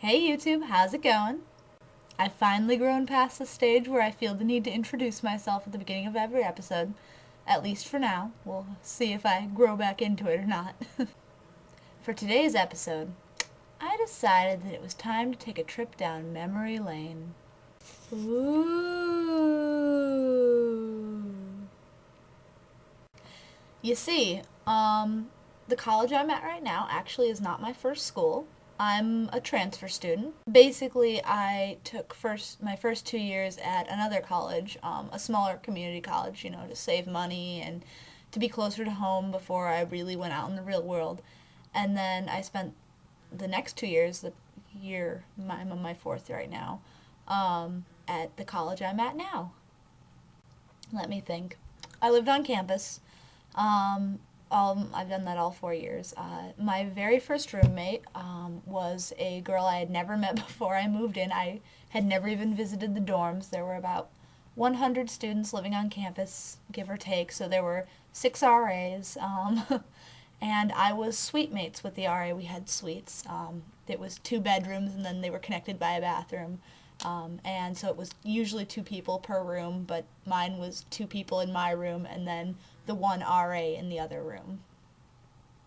Hey YouTube, how's it going? I've finally grown past the stage where I feel the need to introduce myself at the beginning of every episode. At least for now. We'll see if I grow back into it or not. For today's episode, I decided that it was time to take a trip down memory lane. Ooh. You see, the college I'm at right now actually is not my first school. I'm a transfer student. Basically, I took my first 2 years at another college, a smaller community college, to save money and to be closer to home before I really went out in the real world. And then I spent the next 2 years, I'm on my fourth right now, at the college I'm at now. Let me think. I lived on campus. Um, I've done that all 4 years. My very first roommate was a girl I had never met before I moved in. I had never even visited the dorms. There were about 100 students living on campus, give or take, so there were 6 RAs. And I was suitemates with the RA. We had suites. It was 2 bedrooms, and then they were connected by a bathroom. And so it was usually 2 people per room, but mine was 2 people in my room and then the one RA in the other room.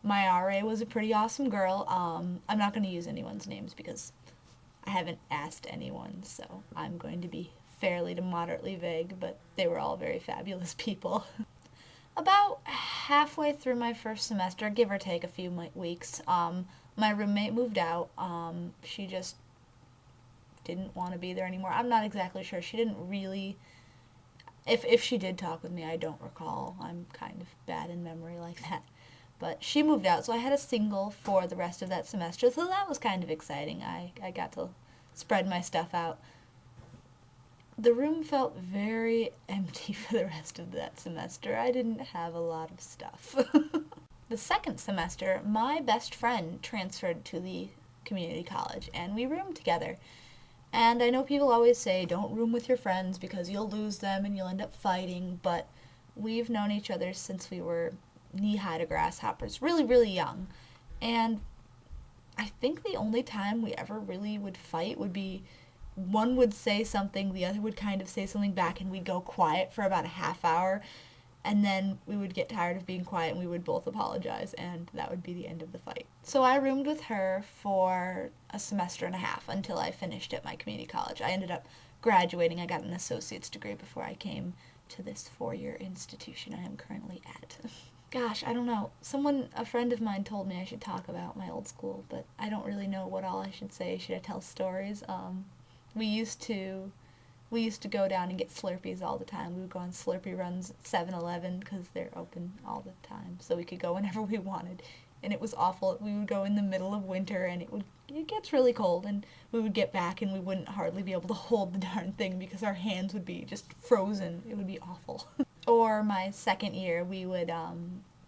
My RA was a pretty awesome girl. I'm not going to use anyone's names because I haven't asked anyone, so I'm going to be fairly to moderately vague, but they were all very fabulous people. About halfway through my first semester, give or take a few weeks, my roommate moved out. She just didn't want to be there anymore. I'm not exactly sure. She didn't really. If she did talk with me, I don't recall. I'm kind of bad in memory like that. But she moved out, so I had a single for the rest of that semester, so that was kind of exciting. I got to spread my stuff out. The room felt very empty for the rest of that semester. I didn't have a lot of stuff. The second semester, my best friend transferred to the community college, and we roomed together. And I know people always say don't room with your friends because you'll lose them and you'll end up fighting, but we've known each other since we were knee-high to grasshoppers, really, really young. And I think the only time we ever really would fight would be one would say something, the other would kind of say something back, and we'd go quiet for about a half hour, and then we would get tired of being quiet and we would both apologize, and that would be the end of the fight. So I roomed with her for a semester and a half until I finished at my community college. I ended up graduating. I got an associate's degree before I came to this 4-year institution I am currently at. Gosh, I don't know. A friend of mine told me I should talk about my old school, but I don't really know what all I should say. Should I tell stories? We used to go down and get Slurpees all the time. We would go on Slurpee runs at 7-Eleven because they're open all the time, so we could go whenever we wanted. And it was awful. We would go in the middle of winter, and it gets really cold, and we would get back, and we wouldn't hardly be able to hold the darn thing because our hands would be just frozen. It would be awful. Or my second year, we would I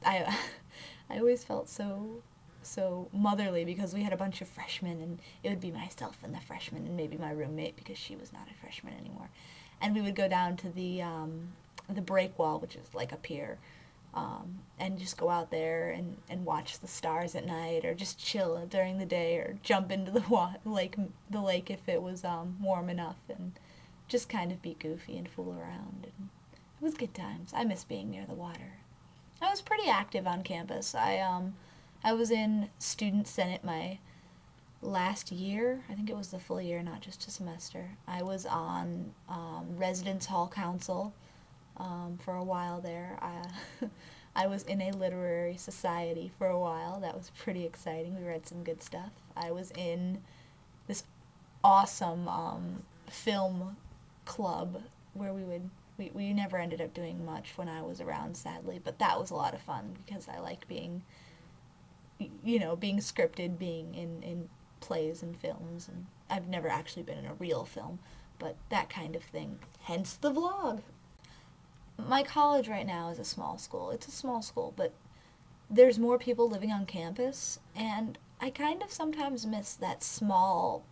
I always felt so motherly because we had a bunch of freshmen, and it would be myself and the freshman and maybe my roommate because she was not a freshman anymore, and we would go down to the break wall, which is like a pier, and just go out there and watch the stars at night, or just chill during the day, or jump into the lake if it was warm enough, and just kind of be goofy and fool around. And it was good times. I miss being near the water. I was pretty active on campus. I was in student senate my last year. I think it was the full year, not just a semester. I was on residence hall council for a while there. I was in a literary society for a while. That was pretty exciting. We read some good stuff. I was in this awesome film club where we never ended up doing much when I was around, sadly, but that was a lot of fun because I like being scripted, being in plays and films, and I've never actually been in a real film, but that kind of thing, hence the vlog. My college right now is a small school. It's a small school, but there's more people living on campus, and I kind of sometimes miss that small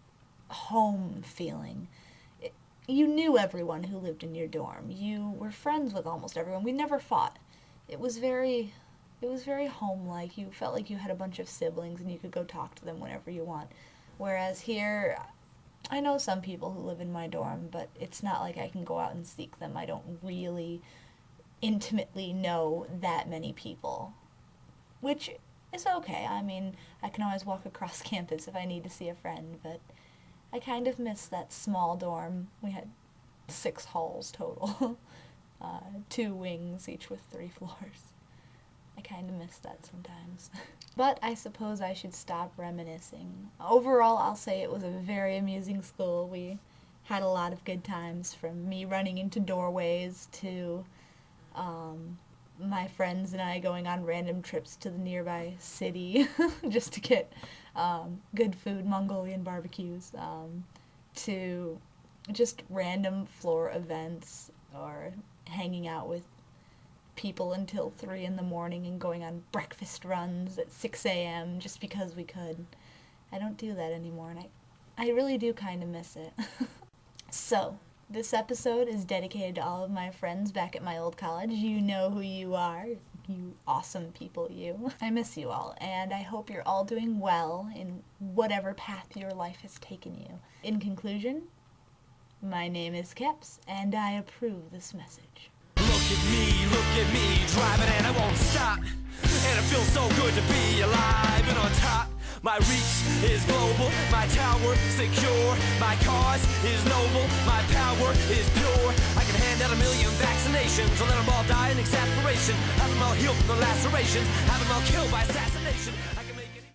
home feeling. You knew everyone who lived in your dorm. You were friends with almost everyone. We never fought. It was very home-like. You felt like you had a bunch of siblings and you could go talk to them whenever you want. Whereas here, I know some people who live in my dorm, but it's not like I can go out and seek them. I don't really intimately know that many people, which is okay. I mean, I can always walk across campus if I need to see a friend, but I kind of miss that small dorm. We had 6 halls total, 2 wings, each with 3 floors. I kind of miss that sometimes. But I suppose I should stop reminiscing. Overall, I'll say it was a very amusing school. We had a lot of good times, from me running into doorways to my friends and I going on random trips to the nearby city just to get good food, Mongolian barbecues, to just random floor events or hanging out with people until 3 in the morning and going on breakfast runs at 6 a.m. just because we could. I don't do that anymore, and I really do kind of miss it. So, this episode is dedicated to all of my friends back at my old college. You know who you are, you awesome people, you. I miss you all, and I hope you're all doing well in whatever path your life has taken you. In conclusion, my name is Keps, and I approve this message. Look at me, driving and I won't stop. And it feels so good to be alive and on top. My reach is global, my tower secure. My cause is noble, my power is pure. I can hand out 1 million vaccinations, I'll let them all die in exasperation. Have them all healed from the lacerations, have them all killed by assassination.